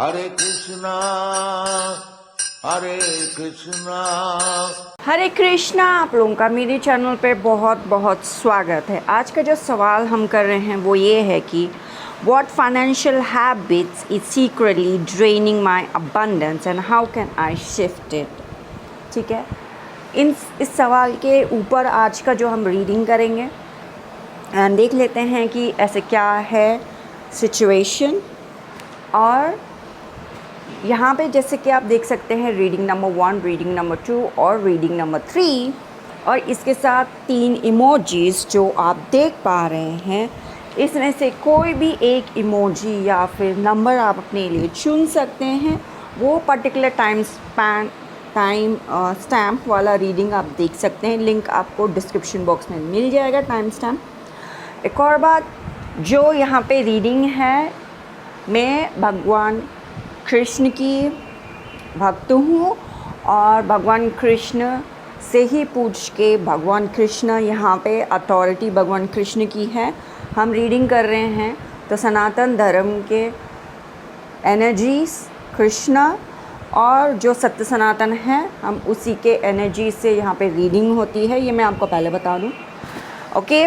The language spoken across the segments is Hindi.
हरे कृष्णा हरे कृष्णा। हरे कृष्णा। आप लोगों का मेरे चैनल पे बहुत बहुत स्वागत है। आज का जो सवाल हम कर रहे हैं वो ये है कि what financial habits is secretly draining my abundance and how can I shift it. ठीक है, इस सवाल के ऊपर आज का जो हम रीडिंग करेंगे एंड देख लेते हैं कि ऐसे क्या है सिचुएशन। और यहाँ पे जैसे कि आप देख सकते हैं रीडिंग नंबर 1, रीडिंग नंबर 2 और रीडिंग नंबर 3, और इसके साथ 3 इमोजीज़ जो आप देख पा रहे हैं, इसमें से कोई भी एक इमोजी या फिर नंबर आप अपने लिए चुन सकते हैं। वो पर्टिकुलर टाइम स्टैम्प वाला रीडिंग आप देख सकते हैं। लिंक आपको डिस्क्रिप्शन बॉक्स में मिल जाएगा, टाइम स्टैम्प। एक और बात, जो यहाँ पे रीडिंग है, मैं भगवान कृष्ण की भक्त हूँ और भगवान कृष्ण से ही पूछ के, भगवान कृष्ण यहाँ पे अथॉरिटी भगवान कृष्ण की है। हम रीडिंग कर रहे हैं तो सनातन धर्म के एनर्जीज कृष्ण और जो सत्य सनातन है, हम उसी के एनर्जी से यहाँ पे रीडिंग होती है। ये मैं आपको पहले बता दूँ। ओके,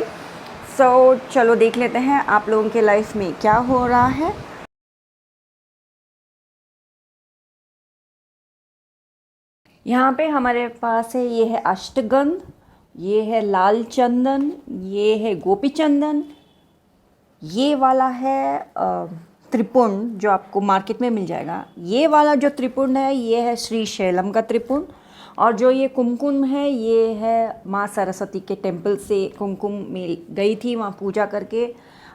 सो चलो देख लेते हैं आप लोगों के लाइफ में क्या हो रहा है। यहाँ पे हमारे पास है, ये है अष्टगंध, ये है लाल चंदन, ये है गोपी चंदन, ये वाला है त्रिपुंड जो आपको मार्केट में मिल जाएगा। ये वाला जो त्रिपुंड है ये है श्री शैलम का त्रिपुंड, और जो ये कुमकुम है ये है माँ सरस्वती के टेम्पल से कुमकुम मिल गई थी, वहाँ पूजा करके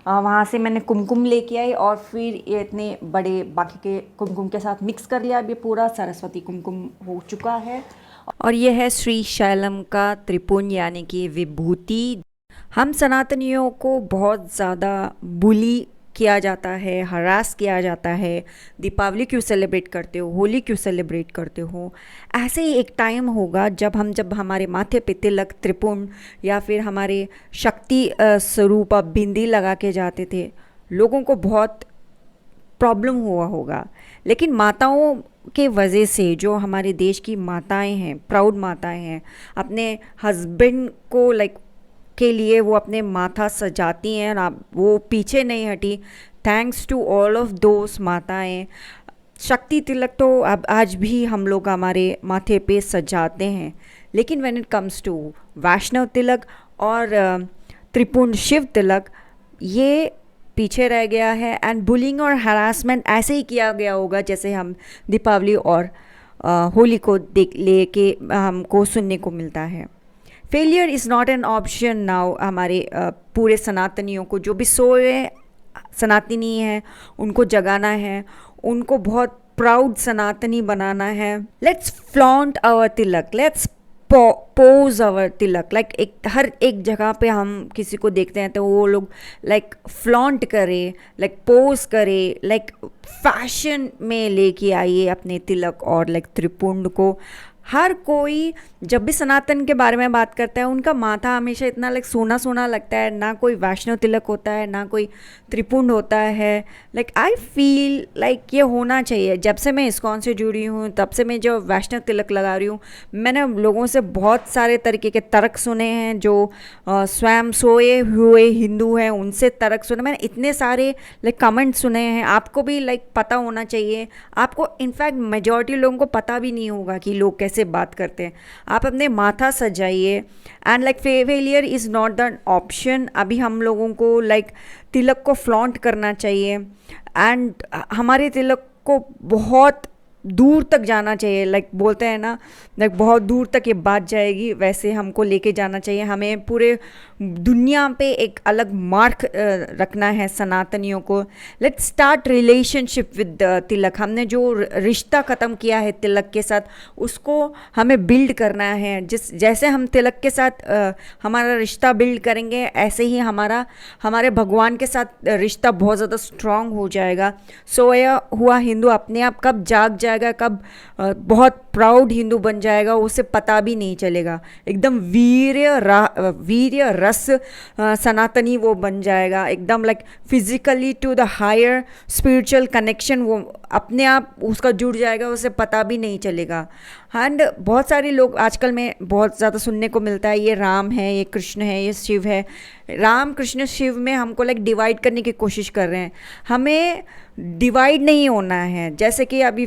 वहाँ से मैंने कुमकुम लेके आई और फिर ये इतने बड़े बाकी के कुमकुम के साथ मिक्स कर लिया। अब ये पूरा सरस्वती कुमकुम हो चुका है। और ये है श्री शैलम का त्रिपुंड यानी कि विभूति। हम सनातनियों को बहुत ज़्यादा बुली किया जाता है, हरास किया जाता है। दीपावली क्यों सेलिब्रेट करते हो, होली क्यों सेलिब्रेट करते हो। ऐसे ही एक टाइम होगा जब हमारे माथे पे तिलक, त्रिपुंड या फिर हमारे शक्ति स्वरूप बिंदी लगा के जाते थे, लोगों को बहुत प्रॉब्लम हुआ होगा। लेकिन माताओं के वजह से, जो हमारे देश की माताएं हैं, प्राउड माताएं हैं, अपने हस्बैंड को के लिए वो अपने माथा सजाती हैं और वो पीछे नहीं हटी। Thanks to all of those माताएं। शक्ति तिलक तो अब आज भी हम लोग हमारे माथे पे सजाते हैं, लेकिन व्हेन इट कम्स टू वैष्णव तिलक और त्रिपुंड शिव तिलक, ये पीछे रह गया है। एंड बुलिंग और हरासमेंट ऐसे ही किया गया होगा जैसे हम दीपावली और होली को लेके हमको सुनने को मिलता है। Failure is not an option now. हमारे पूरे सनातनियों को, जो भी सोए सनातनी हैं, उनको जगाना है, उनको बहुत प्राउड सनातनी बनाना है। Let's flaunt our tilak, let's pose our tilak. हर एक जगह पे हम किसी को देखते हैं तो वो लोग फ्लॉन्ट करे, पोज करे, फैशन में लेके आइए अपने तिलक और त्रिपुंड को। हर कोई जब भी सनातन के बारे में बात करता है, उनका माथा हमेशा इतना सोना सोना लगता है। ना कोई वैष्णव तिलक होता है, ना कोई त्रिपुंड होता है। आई फील ये होना चाहिए। जब से मैं इस्कॉन से जुड़ी हूँ, तब से मैं जो वैष्णव तिलक लगा रही हूँ, मैंने लोगों से बहुत सारे तरीके के तर्क सुने हैं। जो स्वयं सोए हुए हिंदू हैं, उनसे तर्क सुने मैंने। इतने सारे कमेंट सुने हैं। आपको भी पता होना चाहिए। आपको इनफैक्ट मेजॉरिटी लोगों को पता भी नहीं होगा कि लोग कैसे बात करते हैं। आप अपने माथा सजाइए। And failure is not the option. अभी हम लोगों को तिलक को फ्लॉन्ट करना चाहिए एंड हमारे तिलक को बहुत दूर तक जाना चाहिए। बोलते हैं ना, बहुत दूर तक ये बात जाएगी, वैसे हमको लेके जाना चाहिए। हमें पूरे दुनिया पे एक अलग मार्क रखना है सनातनियों को। लेट्स स्टार्ट रिलेशनशिप विद तिलक। हमने जो रिश्ता ख़त्म किया है तिलक के साथ, उसको हमें बिल्ड करना है। जैसे हम तिलक के साथ हमारा रिश्ता बिल्ड करेंगे, ऐसे ही हमारे भगवान के साथ रिश्ता बहुत ज़्यादा स्ट्रांग हो जाएगा। सोया हुआ हिंदू अपने आप कब जाग जाएगा, कब बहुत प्राउड हिंदू बन जाएगा, उसे पता भी नहीं चलेगा। एकदम वीर्य रस सनातनी वो बन जाएगा, एकदम like physically to the higher spiritual connection वो अपने आप उसका जुड़ जाएगा, उसे पता भी नहीं चलेगा। एंड बहुत सारे लोग आजकल में बहुत ज़्यादा सुनने को मिलता है, ये राम है, ये कृष्ण है, ये शिव है। राम कृष्ण शिव में हमको लाइक डिवाइड करने की कोशिश कर रहे हैं। हमें डिवाइड नहीं होना है। जैसे कि अभी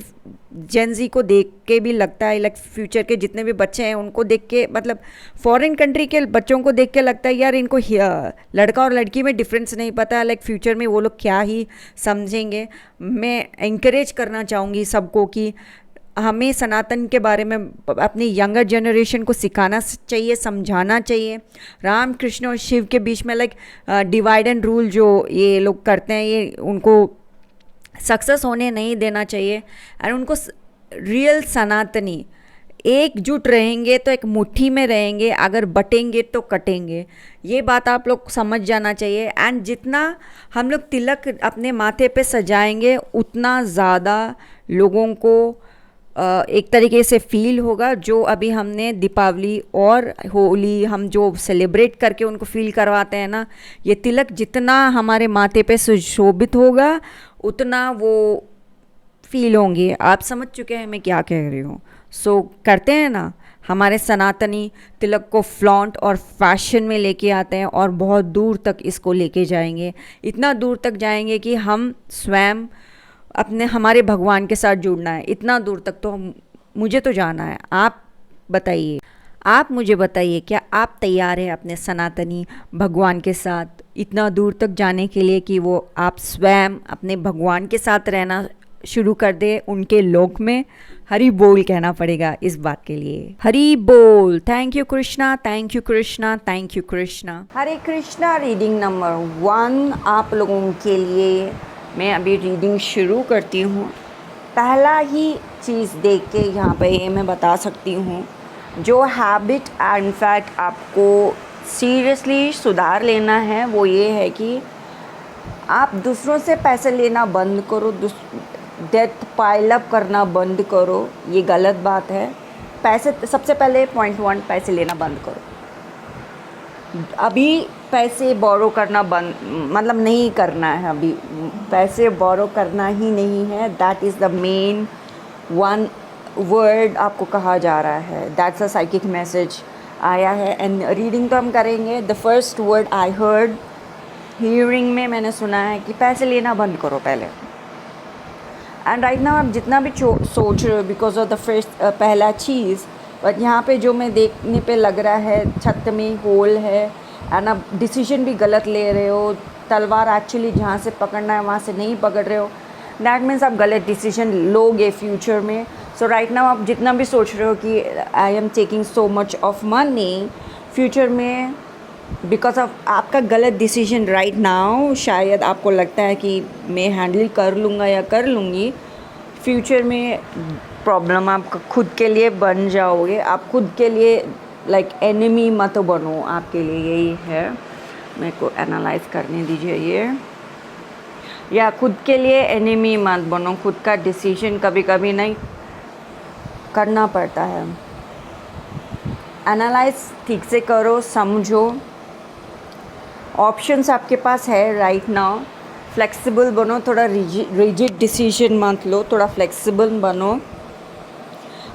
जेनजी को देख के भी लगता है, लाइक फ्यूचर के जितने भी बच्चे हैं उनको देख के, मतलब फॉरेन कंट्री के बच्चों को देख के लगता है यार इनको लड़का और लड़की में डिफरेंस नहीं पता है, लाइक फ्यूचर में वो लोग क्या ही समझेंगे। मैं इंकरेज करना चाहूँगी सबको कि हमें सनातन के बारे में अपनी यंगर जनरेशन को सिखाना चाहिए, समझाना चाहिए। राम कृष्ण और शिव के बीच में लाइक डिवाइड एंड रूल जो ये लोग करते हैं, ये उनको सक्सेस होने नहीं देना चाहिए। और उनको रियल सनातनी एकजुट रहेंगे तो एक मुट्ठी में रहेंगे, अगर बटेंगे तो कटेंगे, ये बात आप लोग समझ जाना चाहिए। एंड जितना हम लोग तिलक अपने माथे पे सजाएंगे उतना ज़्यादा लोगों को एक तरीके से फील होगा। जो अभी हमने दीपावली और होली हम जो सेलिब्रेट करके उनको फील करवाते हैं ना, ये तिलक जितना हमारे माथे पे सुशोभित होगा उतना वो फील होंगे। आप समझ चुके हैं मैं क्या कह रही हूँ। सो करते हैं ना, हमारे सनातनी तिलक को फ्लॉन्ट और फैशन में लेके आते हैं और बहुत दूर तक इसको लेके जाएंगे। इतना दूर तक जाएंगे कि हम स्वयं अपने हमारे भगवान के साथ जुड़ना है। इतना दूर तक तो मुझे तो जाना है। आप बताइए, आप मुझे बताइए, क्या आप तैयार हैं अपने सनातनी भगवान के साथ इतना दूर तक जाने के लिए कि वो आप स्वयं अपने भगवान के साथ रहना शुरू कर दे उनके लोक में। हरि बोल कहना पड़ेगा इस बात के लिए। हरि बोल। Thank you Krishna, thank you Krishna, thank you Krishna. Hare Krishna. Reading number 1 आप लोगों के लिए मैं अभी रीडिंग शुरू करती हूँ। पहला ही चीज़ देख के यहाँ पे ये मैं बता सकती हूँ, जो हैबिट इनफैक्ट आपको सीरियसली सुधार लेना है वो ये है कि आप दूसरों से पैसे लेना बंद करो, डेट पाइल अप करना बंद करो। ये गलत बात है। पैसे सबसे पहले पॉइंट 1, पैसे लेना बंद करो। अभी पैसे बोरो करना बंद, मतलब नहीं करना है। अभी पैसे बोरो करना ही नहीं है। That is the main one word आपको कहा जा रहा है। दैट्स अ साइकिक मैसेज आया है। एंड रीडिंग तो हम करेंगे। The first word I heard, hearing में मैंने सुना है कि पैसे लेना बंद करो पहले। एंड राइट नाउ आप जितना भी सोच रहे हो बिकॉज ऑफ द फर्स्ट पहला चीज़, बट यहाँ पे जो मैं देखने पे लग रहा है छत में होल है एंड आप डिसीजन भी गलत ले रहे हो। तलवार एक्चुअली जहाँ से पकड़ना है वहाँ से नहीं पकड़ रहे हो। दैट मीन्स आप गलत डिसीजन लोगे फ्यूचर में। सो राइट नाउ आप जितना भी सोच रहे हो कि I am taking so much of money, future में बिकॉज ऑफ आपका गलत डिसीजन राइट नाउ शायद आपको लगता है कि मैं हैंडल कर लूँगा या कर लूँगी, फ्यूचर में प्रॉब्लम आप खुद के लिए बन जाओगे। आप खुद के लिए लाइक एनिमी मत बनो, आपके लिए यही है। मेरे को एनालाइज करने दीजिए ये। या खुद के लिए एनिमी मत बनो। खुद का डिसीजन कभी कभी नहीं करना पड़ता है। एनालाइज ठीक से करो, समझो। ऑप्शंस आपके पास है राइट नाउ। फ्लेक्सिबल बनो, थोड़ा रिजिड डिसीजन मत लो, थोड़ा फ्लेक्सिबल बनो।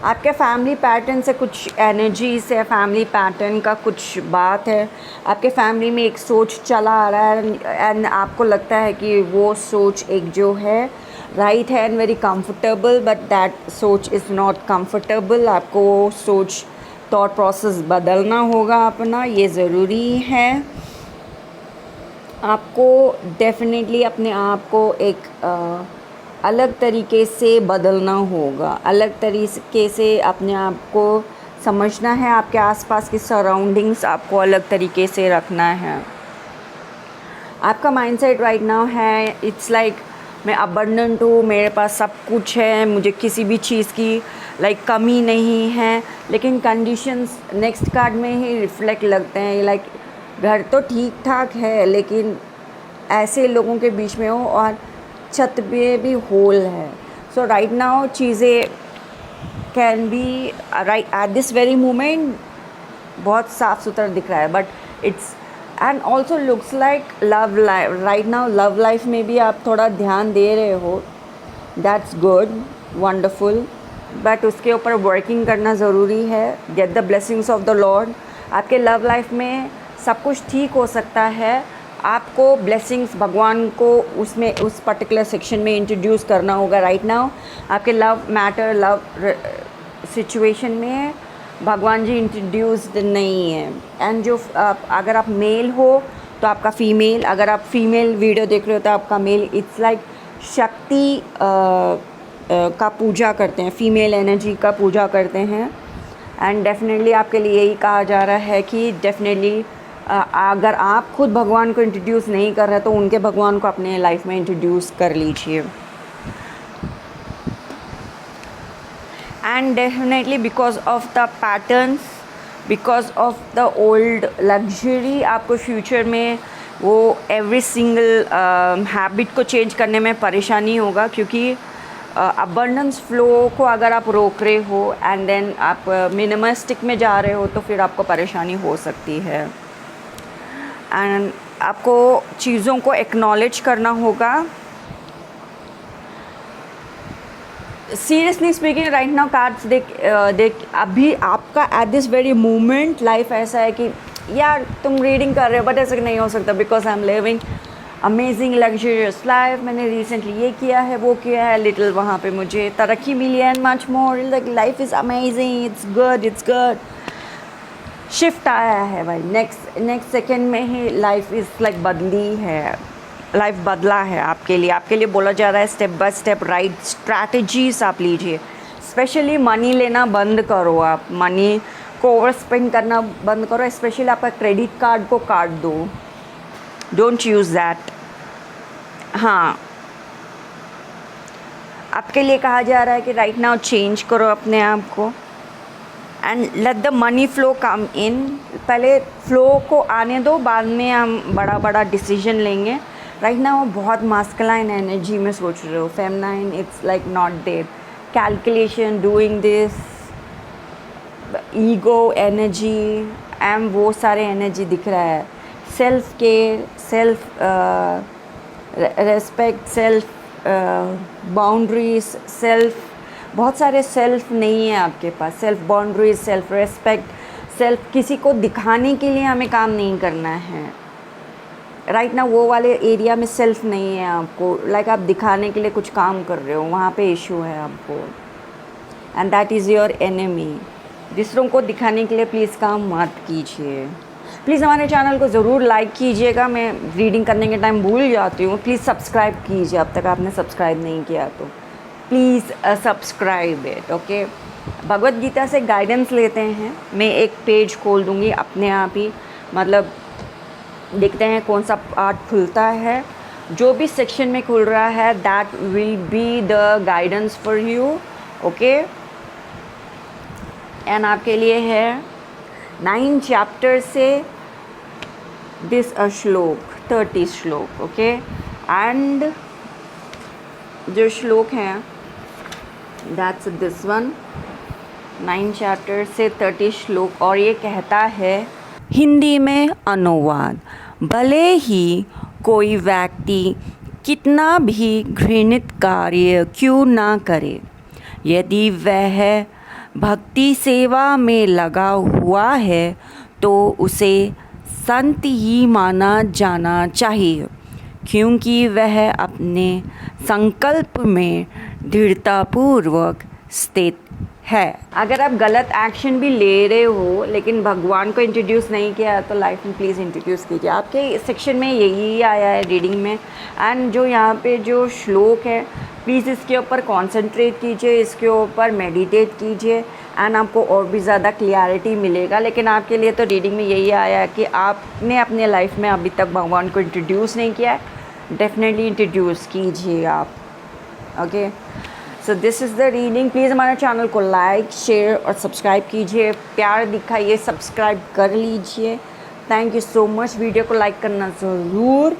आपके फैमिली पैटर्न से कुछ एनर्जी से, फैमिली पैटर्न का कुछ बात है। आपके फैमिली में एक सोच चला आ रहा है एंड आपको लगता है कि वो सोच एक जो है राइट है and very comfortable, but that सोच इज़ नॉट कंफर्टेबल। आपको वो सोच, थॉट प्रोसेस बदलना होगा अपना, ये ज़रूरी है। आपको डेफिनेटली अपने आप को एक अलग तरीके से बदलना होगा। अलग तरीके से अपने आप को समझना है। आपके आसपास की सराउंडिंग्स आपको अलग तरीके से रखना है। आपका माइंडसेट राइट नाउ है इट्स लाइक मैं अबंडेंट हूँ, मेरे पास सब कुछ है, मुझे किसी भी चीज़ की लाइक कमी नहीं है। लेकिन कंडीशंस नेक्स्ट कार्ड में ही रिफ्लेक्ट लगते हैं। लाइक घर तो ठीक ठाक है लेकिन ऐसे लोगों के बीच में हो और छत पे भी होल है। सो राइट नाउ चीज़ें can be right at this very moment बहुत साफ़ सुथरा दिख रहा है, but it's and also looks like love life right now. Love life में भी आप थोड़ा ध्यान दे रहे हो, दैट्स गुड, वंडरफुल, बट उसके ऊपर वर्किंग करना ज़रूरी है। Get the blessings of the Lord. आपके लव लाइफ में सब कुछ ठीक हो सकता है, आपको ब्लेसिंग्स भगवान को उसमें उस पर्टिकुलर सेक्शन में इंट्रोड्यूस करना होगा। राइट नाउ आपके लव मैटर लव सिचुएशन में भगवान जी इंट्रोड्यूस्ड नहीं है। एंड जो अगर आप मेल हो तो आपका फ़ीमेल, अगर आप फीमेल वीडियो देख रहे हो तो आपका मेल। इट्स लाइक शक्ति का पूजा करते हैं, फीमेल एनर्जी का पूजा करते हैं। एंड डेफिनेटली आपके लिए यही कहा जा रहा है कि डेफिनेटली अगर आप खुद भगवान को इंट्रोड्यूस नहीं कर रहे तो उनके भगवान को अपने लाइफ में इंट्रोड्यूस कर लीजिए। And definitely because of the patterns, because of the old luxury, आपको फ्यूचर में वो एवरी सिंगल हैबिट को चेंज करने में परेशानी होगा, क्योंकि अबंडेंस फ्लो को अगर आप रोक रहे हो एंड देन आप मिनिमलिस्टिक में जा रहे हो तो फिर आपको परेशानी हो सकती है। एंड आपको चीज़ों को एक्नॉलेज करना होगा। Seriously speaking right now cards देख अभी आपका at this very moment life ऐसा है कि यार तुम रीडिंग कर रहे हो बट ऐसा नहीं हो सकता, because I am living amazing luxurious life. मैंने रिसेंटली ये किया है, वो किया है, लिटिल वहाँ पे मुझे तरक्की मिली and much more. Life is amazing, it's good. Shift आया है भाई, नेक्स्ट सेकेंड में ही लाइफ इज़ लाइक बदली है, लाइफ बदला है आपके लिए बोला जा रहा है step by step right strategies आप लीजिए। स्पेशली मनी लेना बंद करो, आप मनी को ओवर स्पेंड करना बंद करो। स्पेशली आपका क्रेडिट कार्ड को काट दो, डोंट यूज़ दैट। हाँ, आपके लिए कहा जा रहा है कि राइट नाउ चेंज करो अपने आप को and let the money flow come in. पहले फ्लो को आने दो, बाद में हम बड़ा डिसीजन लेंगे। राइट नाउ बहुत मास्कुलाइन एनर्जी में सोच रहे हो, feminine it's like not there. Calculation, doing this, ego energy and वो सारे एनर्जी दिख रहा है। Self care, self respect, self boundaries, self, बहुत सारे सेल्फ नहीं है आपके पास। Self boundaries, self respect, self किसी को दिखाने के लिए हमें काम नहीं करना है। राइट ना वो वाले एरिया में सेल्फ नहीं है आपको, लाइक आप दिखाने के लिए कुछ काम कर रहे हो, वहाँ पे इशू है आपको and that is your enemy. दूसरों को दिखाने के लिए प्लीज़ काम मत कीजिए। प्लीज़ हमारे चैनल को ज़रूर लाइक कीजिएगा, मैं रीडिंग करने के टाइम भूल जाती हूँ। प्लीज़ सब्सक्राइब कीजिए, अब तक आपने सब्सक्राइब नहीं किया तो please subscribe it, okay. Bhagavad Gita से गाइडेंस लेते हैं। मैं एक पेज खोल दूँगी अपने आप ही, मतलब देखते हैं कौन सा पार्ट खुलता है। जो भी सेक्शन में खुल रहा है that will be the guidance for you, okay. And आपके लिए है 9 चैप्टर से दिस श्लोक, 30 श्लोक, ओके। एंड जो श्लोक हैं दैट्स दिस वन, 9 चैप्टर से 30 श्लोक। और ये कहता है हिंदी में अनुवाद, भले ही कोई व्यक्ति कितना भी घृणित कार्य क्यों ना करे, यदि वह भक्ति सेवा में लगा हुआ है तो उसे संत ही माना जाना चाहिए, क्योंकि वह अपने संकल्प में दृढ़तापूर्वक स्थित है। अगर आप गलत एक्शन भी ले रहे हो लेकिन भगवान को इंट्रोड्यूस नहीं किया तो लाइफ में प्लीज़ इंट्रोड्यूस कीजिए। आपके सेक्शन में यही आया है रीडिंग में। एंड जो यहाँ पे जो श्लोक है प्लीज़ इसके ऊपर कॉन्सेंट्रेट कीजिए, इसके ऊपर मेडिटेट कीजिए एंड आपको और भी ज़्यादा क्लियरिटी मिलेगा। लेकिन आपके लिए तो रीडिंग में यही आया है कि आपने अपने लाइफ में अभी तक भगवान को इंट्रोड्यूस नहीं किया है, डेफिनेटली इंट्रोड्यूस कीजिए आप, okay. So this is the reading. Please हमारे चैनल को लाइक, शेयर और सब्सक्राइब कीजिए, प्यार दिखाइए, सब्सक्राइब कर लीजिए। Thank you so much. Video को लाइक करना ज़रूर।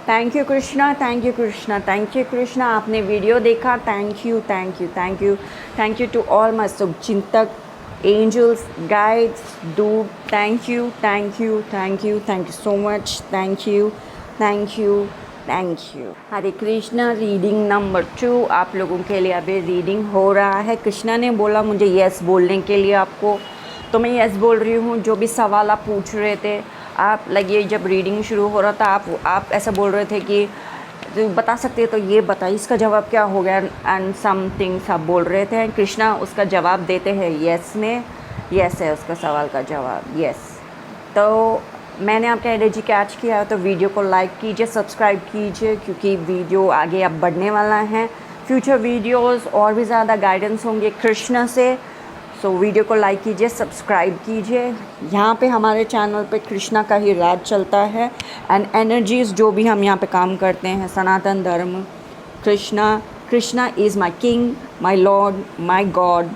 Thank you Krishna, thank you Krishna, thank you Krishna. आपने वीडियो देखा, thank you, thank you, thank you, thank you to all my shubhchintak, angels, guides, dude, thank you, thank you, thank you, thank you so much, thank you, thank you, thank you. Hare Krishna. Reading number 2 आप लोगों के लिए अभी रीडिंग हो रहा है। कृष्णा ने बोला मुझे यस बोलने के लिए आपको, तो मैं यस बोल रही हूँ। जो भी सवाल आप पूछ रहे थे, आप लगे जब रीडिंग शुरू हो रहा था आप ऐसा बोल रहे थे कि तो बता सकते हैं तो ये बता, इसका जवाब क्या हो गया एंड समथिंग सब बोल रहे थे। कृष्णा उसका जवाब देते हैं यस में, यस है उसका सवाल का जवाब, यस। तो मैंने आपका एनर्जी कैच किया तो वीडियो को लाइक कीजिए, सब्सक्राइब कीजिए, क्योंकि वीडियो आगे अब बढ़ने वाला है। फ्यूचर वीडियोस और भी ज़्यादा गाइडेंस होंगे कृष्णा से। सो वीडियो को लाइक कीजिए, सब्सक्राइब कीजिए। यहाँ पे हमारे चैनल पे कृष्णा का ही राज चलता है एंड एनर्जीज़ जो भी हम यहाँ पे काम करते हैं, सनातन धर्म, Krishna is my king, my lord, my God,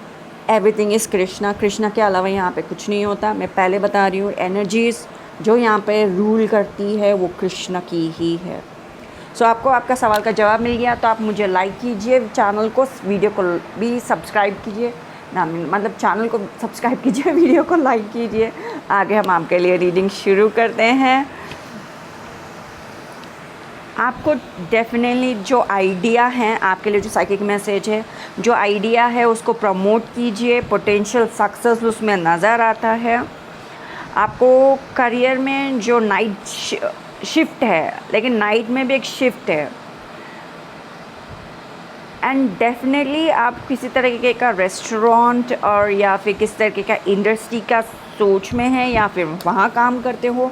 everything is Krishna. Krishna के अलावा यहाँ पे कुछ नहीं होता। मैं पहले बता रही हूँ, एनर्जीज़ जो यहाँ पे रूल करती है वो कृष्णा की ही है। सो आपको आपका सवाल का जवाब मिल गया, तो आप मुझे लाइक कीजिए, चैनल को, वीडियो को भी सब्सक्राइब कीजिए ना, मतलब चैनल को सब्सक्राइब कीजिए, वीडियो को लाइक कीजिए। आगे हम आपके लिए रीडिंग शुरू करते हैं। आपको डेफिनेटली जो आइडिया है, आपके लिए जो साइकिक मैसेज है, जो आइडिया है उसको प्रमोट कीजिए। पोटेंशियल सक्सेस उसमें नज़र आता है। आपको करियर में जो नाइट शिफ्ट है, लेकिन नाइट में भी एक शिफ्ट है एंड डेफिनेटली आप किसी तरीके का रेस्टोरेंट और या फिर किस तरीके का इंडस्ट्री का सोच में है या फिर वहाँ काम करते हो,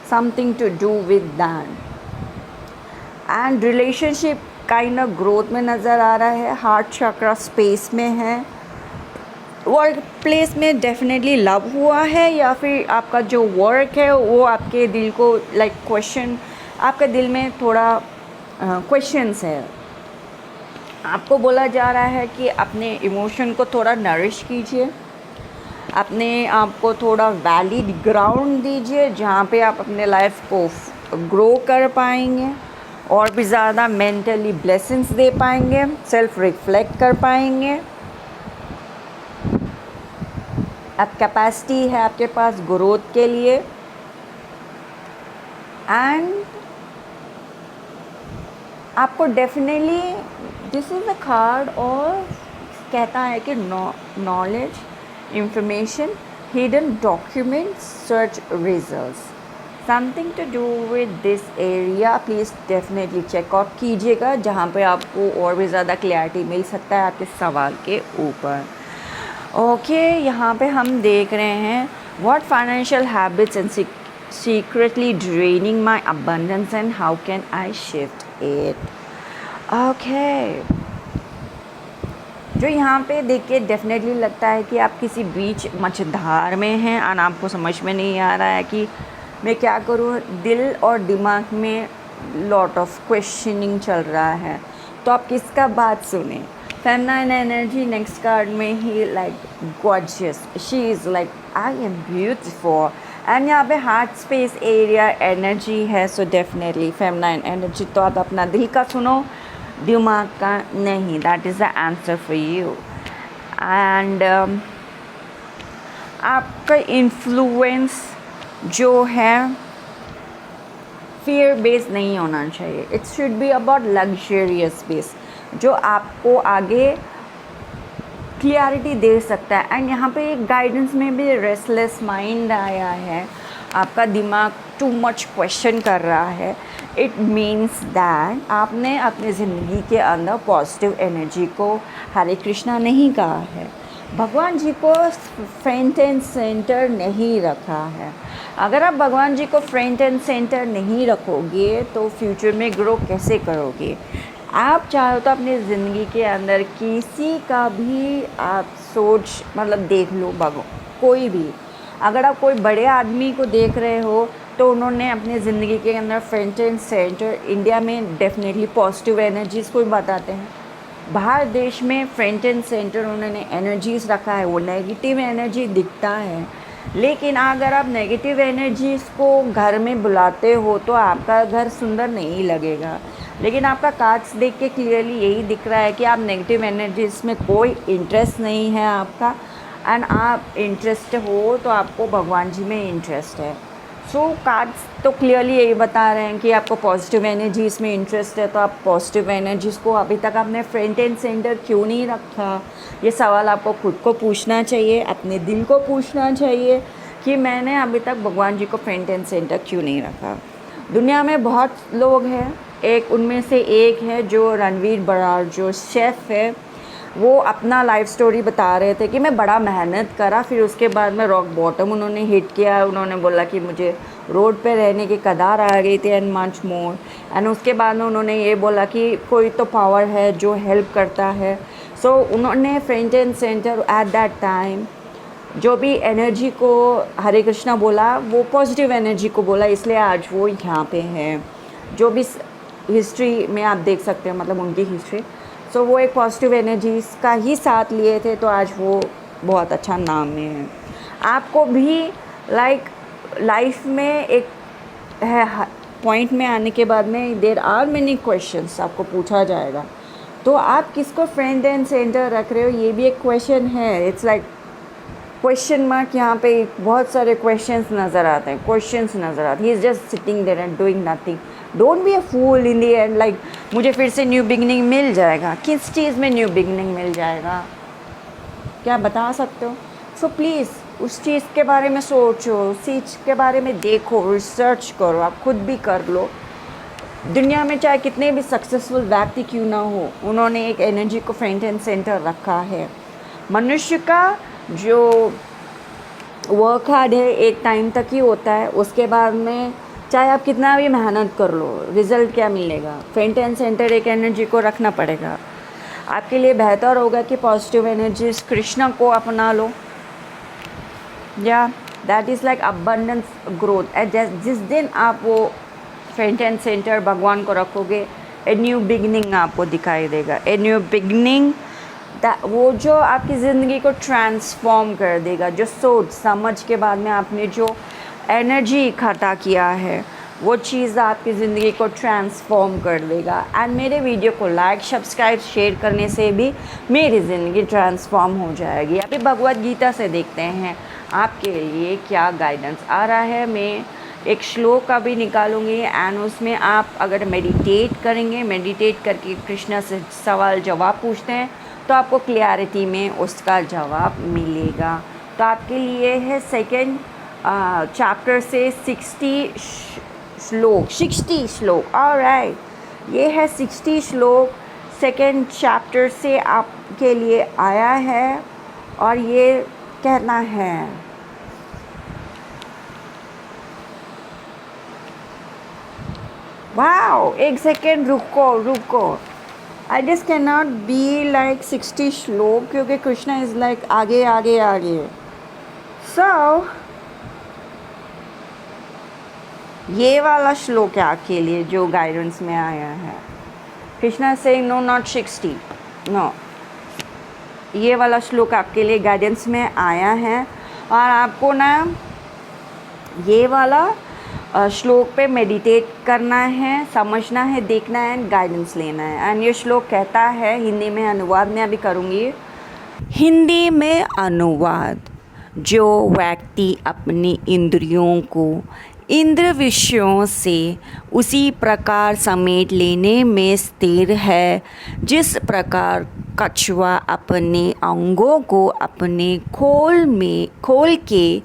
something to do with that. And relationship kind of growth में नज़र आ रहा है। हार्ट चक्र स्पेस में है। वर्क प्लेस में डेफिनेटली लव हुआ है या फिर आपका जो वर्क है वो आपके दिल को लाइक क्वेश्चन, आपके दिल में थोड़ा क्वेश्चंस है। आपको बोला जा रहा है कि अपने इमोशन को थोड़ा नरिश कीजिए, अपने आप को थोड़ा वैलिड ग्राउंड दीजिए जहाँ पे आप अपने लाइफ को ग्रो कर पाएंगे और भी ज़्यादा मेंटली ब्लेसिंग्स दे पाएंगे, सेल्फ रिफ्लेक्ट कर पाएंगे। अब कैपेसिटी है आपके पास ग्रोथ के लिए। एंड आपको definitely this is the card और कहता है कि knowledge, information, hidden documents, search results, something to do with this area. Please definitely check out कीजिएगा जहाँ पे आपको और भी ज़्यादा क्लैरिटी मिल सकता है आपके सवाल के ऊपर। ओके, यहाँ पे हम देख रहे हैं what financial habits and secretly draining my abundance and how can I shift it। Okay, जो यहाँ पे देख के डेफिनेटली लगता है कि आप किसी बीच मझधार में हैं और आपको समझ में नहीं आ रहा है कि मैं क्या करूँ। दिल और दिमाग में लॉट ऑफ क्वेश्चनिंग चल रहा है, तो आप किसका बात सुने। फेमिनाइन एनर्जी नेक्स्ट कार्ड में ही like gorgeous, she is like I am beautiful and यहाँ पे हार्ट स्पेस एरिया एनर्जी है। सो डेफिनेटली फेमिनाइन एनर्जी, तो आप अपना दिल का सुनो, दिमाग का नहीं। That is the answer for you. And आपका इन्फ्लुएंस जो है फियर बेस्ड नहीं होना चाहिए। It should be about luxurious base, जो आपको आगे क्लियरिटी दे सकता है। एंड यहाँ पे एक गाइडेंस में भी रेस्टलेस माइंड आया है, आपका दिमाग टू मच क्वेश्चन कर रहा है। इट मीन्स दैट आपने अपनी ज़िंदगी के अंदर पॉजिटिव एनर्जी को हरे कृष्णा नहीं कहा है, भगवान जी को फ्रंट एंड सेंटर नहीं रखा है। अगर आप भगवान जी को फ्रंट एंड सेंटर नहीं रखोगे तो फ्यूचर में ग्रो कैसे करोगे। आप चाहो तो अपनी ज़िंदगी के अंदर किसी का भी आप सोच मतलब देख लो, कोई भी, अगर आप कोई बड़े आदमी को देख रहे हो तो उन्होंने अपनी ज़िंदगी के अंदर फ्रंट एंड सेंटर, इंडिया में डेफिनेटली पॉजिटिव एनर्जीज़ को बताते हैं, बाहर देश में फ्रंट एंड सेंटर उन्होंने एनर्जीज़ रखा है, वो नेगेटिव एनर्जी दिखता है। लेकिन अगर आप नेगेटिव एनर्जीज़ को घर में बुलाते हो तो आपका घर सुंदर नहीं लगेगा। लेकिन आपका कार्ड्स देख के क्लियरली यही दिख रहा है कि आप नेगेटिव एनर्जीज़ में कोई इंटरेस्ट नहीं है आपका, एंड आप इंटरेस्ट हो तो आपको भगवान जी में इंटरेस्ट है। सो कार्ड्स तो क्लियरली यही बता रहे हैं कि आपको पॉजिटिव एनर्जीज़ में इंटरेस्ट है, तो आप पॉजिटिव एनर्जीज़ को अभी तक आपने फ्रंट एंड सेंटर क्यों नहीं रखा, ये सवाल आपको खुद को पूछना चाहिए, अपने दिल को पूछना चाहिए कि मैंने अभी तक भगवान जी को फ्रंट एंड सेंटर क्यों नहीं रखा। दुनिया में बहुत लोग हैं, एक उनमें से एक है जो रणवीर बरार जो शेफ़ है, वो अपना लाइफ स्टोरी बता रहे थे कि मैं बड़ा मेहनत करा, फिर उसके बाद में रॉक बॉटम उन्होंने हिट किया। उन्होंने बोला कि मुझे रोड पे रहने की कगार आ गई थी एंड मच मोर, एंड उसके बाद में उन्होंने ये बोला कि कोई तो पावर है जो हेल्प करता है। सो उन्होंने front end centre at that time जो भी एनर्जी को हरे कृष्णा बोला, वो पॉजिटिव एनर्जी को बोला, इसलिए आज वो यहाँ पे हैं। जो भी हिस्ट्री में आप देख सकते हो, मतलब उनकी हिस्ट्री, सो वो एक पॉजिटिव एनर्जीज़ का ही साथ लिए थे, तो आज वो बहुत अच्छा नाम में है। आपको भी लाइफ में एक है पॉइंट में आने के बाद में देयर आर मेनी क्वेश्चंस आपको पूछा जाएगा, तो आप किसको फ्रंट एंड सेंटर रख रहे हो, ये भी एक क्वेश्चन है। इट्स लाइक क्वेश्चन मार्क, यहाँ पे बहुत सारे क्वेश्चंस नज़र आते हैं, he is just sitting there and doing nothing. Don't be a fool in the end, like मुझे फिर से न्यू बिगनिंग मिल जाएगा। किस चीज़ में न्यू बिगनिंग मिल जाएगा, क्या बता सकते हो? सो प्लीज़ उस चीज़ के बारे में सोचो, उस चीज़ के बारे में देखो, रिसर्च करो, आप खुद भी कर लो। दुनिया में चाहे कितने भी सक्सेसफुल व्यक्ति क्यों ना हो, उन्होंने एक एनर्जी को फ्रंट एंड सेंटर रखा है। मनुष्य का जो वर्क हार्ड है एक टाइम तक ही होता है, उसके बाद में चाहे आप कितना भी मेहनत कर लो, रिज़ल्ट क्या मिलेगा? फ्रंट एंड सेंटर एक एनर्जी को रखना पड़ेगा। आपके लिए बेहतर होगा कि पॉजिटिव एनर्जीज कृष्णा को अपना लो, या that is like abundance growth. जिस दिन आप वो फ्रंट एंड सेंटर भगवान को रखोगे, ए न्यू बिगनिंग आपको दिखाई देगा, ए न्यू बिगनिंग, वो जो आपकी ज़िंदगी को ट्रांसफॉर्म कर देगा। जो सोच समझ के बाद में आपने जो एनर्जी इकट्ठा किया है, वो चीज़ आपकी ज़िंदगी को ट्रांसफॉर्म कर देगा। एंड मेरे वीडियो को लाइक, सब्सक्राइब, शेयर करने से भी मेरी ज़िंदगी ट्रांसफॉर्म हो जाएगी। अभी भगवद गीता से देखते हैं आपके लिए क्या गाइडेंस आ रहा है। मैं एक श्लोक अभी निकालूंगी एंड उसमें आप अगर मेडिटेट करेंगे, मेडिटेट करके कृष्णा से सवाल जवाब पूछते हैं, तो आपको क्लियरिटी में उसका जवाब मिलेगा। तो आपके लिए है सेकेंड चैप्टर से 60 श्लोक, ऑलराइट, ये है 60 श्लोक सेकेंड चैप्टर से आपके लिए आया है, और ये कहना है, वाओ, एक सेकेंड रुको, I just can not be like 60 श्लोक, क्योंकि कृष्णा इज़ लाइक आगे। सो ये वाला श्लोक है आपके लिए जो गाइडेंस में आया है। कृष्णा से नो नॉट 60, नो, ये वाला श्लोक आपके लिए गाइडेंस में आया है, और आपको ना ये वाला श्लोक पे मेडिटेट करना है, समझना है, देखना है, गाइडेंस लेना है। एंड ये श्लोक कहता है, हिंदी में अनुवाद मैं अभी करूँगी। हिंदी में अनुवाद, जो व्यक्ति अपनी इंद्रियों को इंद्र विषयों से उसी प्रकार समेट लेने में स्थिर है, जिस प्रकार कछुआ अपने अंगों को अपने खोल के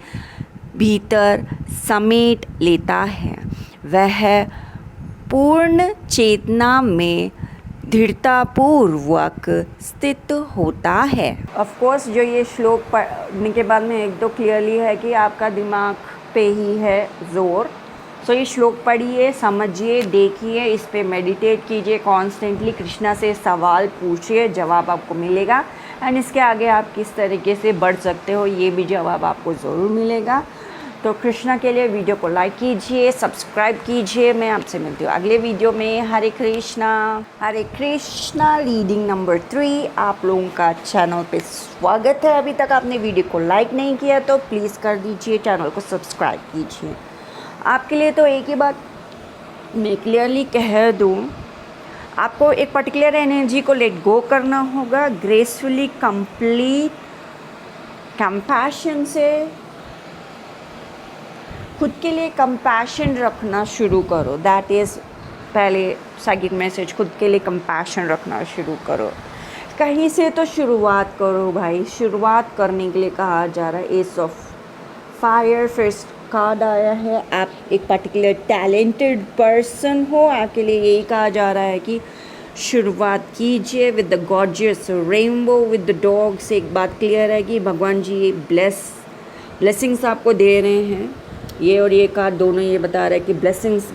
भीतर समेट लेता है, वह पूर्ण चेतना में दृढ़तापूर्वक स्थित होता है। ऑफ कोर्स जो ये श्लोक पढ़ने के बाद में एक तो क्लियरली है कि आपका दिमाग पे ही है जोर। सो ये श्लोक पढ़िए, समझिए, देखिए, इस पे मेडिटेट कीजिए, कॉन्स्टेंटली कृष्णा से सवाल पूछिए, जवाब आपको मिलेगा। एंड इसके आगे आप किस तरीके से बढ़ सकते हो, ये भी जवाब आपको ज़रूर मिलेगा। तो कृष्णा के लिए वीडियो को लाइक कीजिए, सब्सक्राइब कीजिए। मैं आपसे मिलती हूँ अगले वीडियो में। हरे कृष्णा रीडिंग नंबर 3 आप लोगों का चैनल पे स्वागत है। अभी तक आपने वीडियो को लाइक नहीं किया तो प्लीज़ कर दीजिए, चैनल को सब्सक्राइब कीजिए। आपके लिए तो एक ही बात मैं क्लियरली कह दूँ, आपको एक पर्टिकुलर एनर्जी को लेट गो करना होगा ग्रेसफुली, कंप्लीट कंपैशन से। खुद के लिए कंपैशन रखना शुरू करो। दैट इज़ पहले साइकिक मैसेज, खुद के लिए कंपैशन रखना शुरू करो। कहीं से तो शुरुआत करो भाई। शुरुआत करने के लिए कहा जा रहा है S of fire first card आया है। आप एक पर्टिकुलर टैलेंटेड पर्सन हो, आपके लिए यही कहा जा रहा है कि शुरुआत कीजिए with the gorgeous rainbow with the dogs. एक बात क्लियर है कि भगवान जी ये ब्लेसिंग्स आपको दे रहे हैं। ये और ये कार्ड दोनों ये बता रहा है कि ब्लेसिंग्स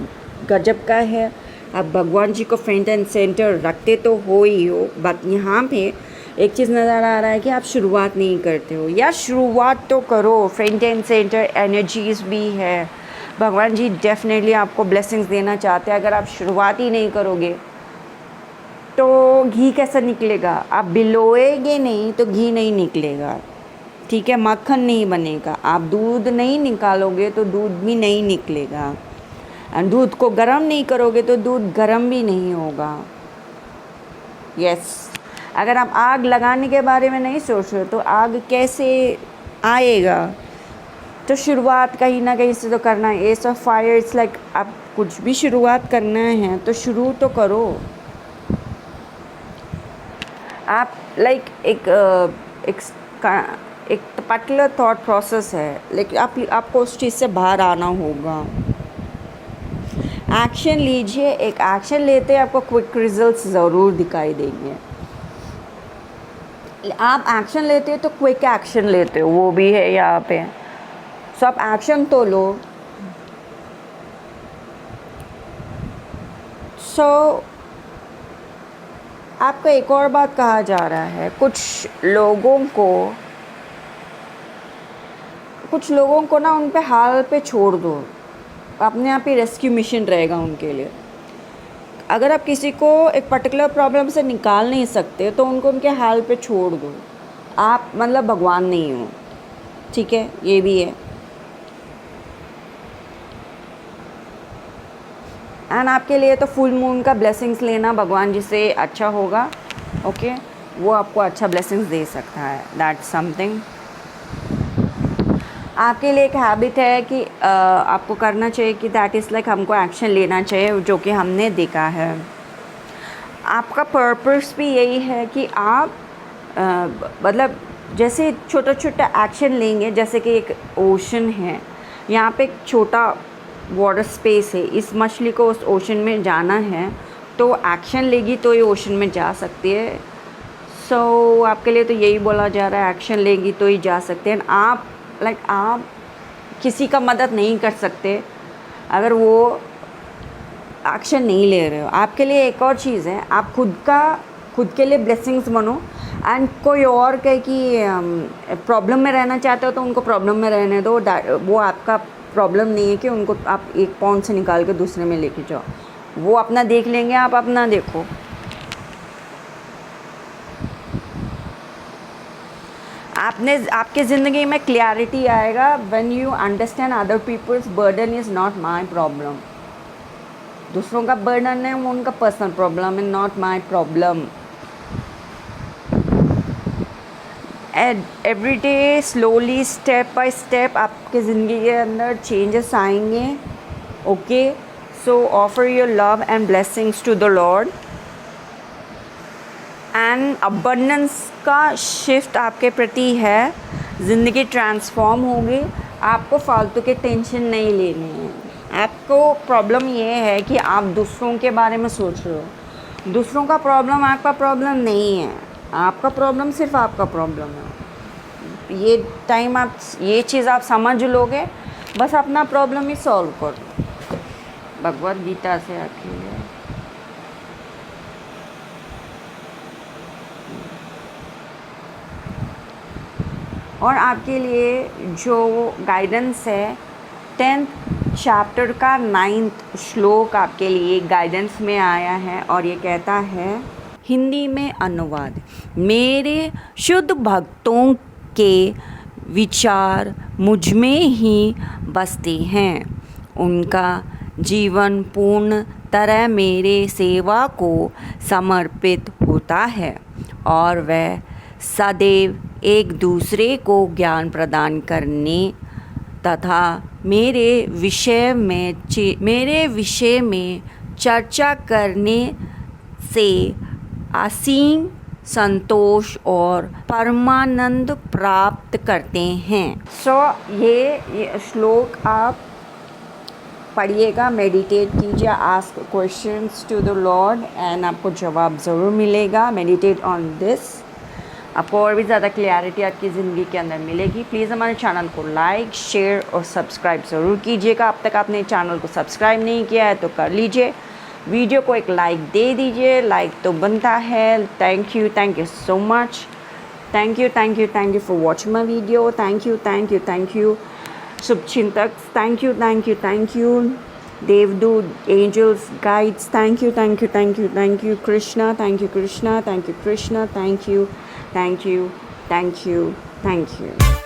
गजब का है। आप भगवान जी को फ्रंट एंड सेंटर रखते तो हो ही हो, बट यहाँ पे एक चीज़ नज़र आ रहा है कि आप शुरुआत नहीं करते हो। या शुरुआत तो करो, फ्रंट एंड सेंटर एनर्जीज भी है। भगवान जी डेफिनेटली आपको ब्लेसिंग्स देना चाहते हैं। अगर आप शुरुआत ही नहीं करोगे तो घी कैसा निकलेगा? आप बिलोएगे नहीं तो घी नहीं निकलेगा, ठीक है? मक्खन नहीं बनेगा। आप दूध नहीं निकालोगे तो दूध भी नहीं निकलेगा। और दूध को गर्म नहीं करोगे तो दूध गर्म भी नहीं होगा। यस, अगर आप आग लगाने के बारे में नहीं सोच रहे तो आग कैसे आएगा? तो शुरुआत कहीं ना कहीं से तो करना है। S of fire, it's like आप कुछ भी शुरुआत करना है तो शुरू तो करो। आप लाइक एक पर्टिकुलर थॉट प्रोसेस है, लेकिन आपको उस चीज़ से बाहर आना होगा। एक्शन लीजिए। एक एक्शन लेते आपको क्विक रिजल्ट्स ज़रूर दिखाई देंगे। आप एक्शन लेते हो तो क्विक एक्शन लेते हो, वो भी है यहाँ पे। सो आप एक्शन तो लो। सो आपको एक और बात कहा जा रहा है, कुछ लोगों को ना उन पे हाल पे छोड़ दो। अपने आप ही रेस्क्यू मिशन रहेगा उनके लिए। अगर आप किसी को एक पर्टिकुलर प्रॉब्लम से निकाल नहीं सकते तो उनको उनके हाल पे छोड़ दो। आप मतलब भगवान नहीं हो, ठीक है? ये भी है। एंड आपके लिए तो फुल मून का ब्लेसिंग्स लेना भगवान जी से अच्छा होगा। ओके, वो आपको अच्छा ब्लेसिंग्स दे सकता है। That's something. आपके लिए एक हैबिट है कि आपको करना चाहिए कि दैट इज़ लाइक हमको एक्शन लेना चाहिए, जो कि हमने देखा है। आपका पर्पस भी यही है कि आप मतलब जैसे छोटा छोटा एक्शन लेंगे। जैसे कि एक ओशन है, यहाँ पे एक छोटा वाटर स्पेस है, इस मछली को उस ओशन में जाना है तो एक्शन लेगी तो ये ओशन में जा सकती है। सो आपके लिए तो यही बोला जा रहा है, एक्शन लेगी तो ही जा सकते हैं। आप आप किसी का मदद नहीं कर सकते अगर वो एक्शन नहीं ले रहे हो। आपके लिए एक और चीज़ है, आप खुद के लिए ब्लेसिंग्स बनो। एंड कोई और कहे कि प्रॉब्लम में रहना चाहते हो तो उनको प्रॉब्लम में रहने दो। वो आपका प्रॉब्लम नहीं है कि उनको आप एक पॉइंट से निकाल के दूसरे में लेके जाओ। वो अपना देख लेंगे, आप अपना देखो। आपके ज़िंदगी में क्लैरिटी आएगा when you understand other people's burden is not my problem. दूसरों का बर्डन है वो उनका पर्सनल प्रॉब्लम है, not my problem. Every day slowly step by step आपके ज़िंदगी के अंदर चेंजेस आएंगे। Okay, so offer your love and blessings to the lord. And abundance का शिफ्ट आपके प्रति है। ज़िंदगी ट्रांसफॉर्म होगी। आपको फालतू के टेंशन नहीं लेने हैं। आपको प्रॉब्लम ये है कि आप दूसरों के बारे में सोच रहे हो। दूसरों का प्रॉब्लम आपका प्रॉब्लम नहीं है। आपका प्रॉब्लम सिर्फ आपका प्रॉब्लम है। ये टाइम आप ये चीज़ आप समझ लोगे, बस अपना प्रॉब्लम ही सॉल्व करो। भगवद गीता से आती है। और आपके लिए जो गाइडेंस है 10th चैप्टर का 9th श्लोक आपके लिए गाइडेंस में आया है और ये कहता है, हिंदी में अनुवाद, मेरे शुद्ध भक्तों के विचार मुझ में ही बसते हैं, उनका जीवन पूर्ण तरह मेरे सेवा को समर्पित होता है और वह सदैव एक दूसरे को ज्ञान प्रदान करने तथा मेरे विषय में चर्चा करने से असीम संतोष और परमानंद प्राप्त करते हैं। ये श्लोक आप पढ़िएगा, मेडिटेट कीजिए, ask questions to the lord and आपको जवाब ज़रूर मिलेगा। मेडिटेट ऑन दिस, आपको और भी ज़्यादा क्लैरिटी आपकी ज़िंदगी के अंदर मिलेगी। प्लीज़ हमारे चैनल को लाइक, शेयर और सब्सक्राइब ज़रूर कीजिएगा। अब तक आपने चैनल को सब्सक्राइब नहीं किया है तो कर लीजिए, वीडियो को एक लाइक दे दीजिए, लाइक तो बनता है। Thank you so much, thank you for watching my video. Thank you शुभचिंतक, थैंक यू देवदूत, angels, guides, thank you Krishna, thank you.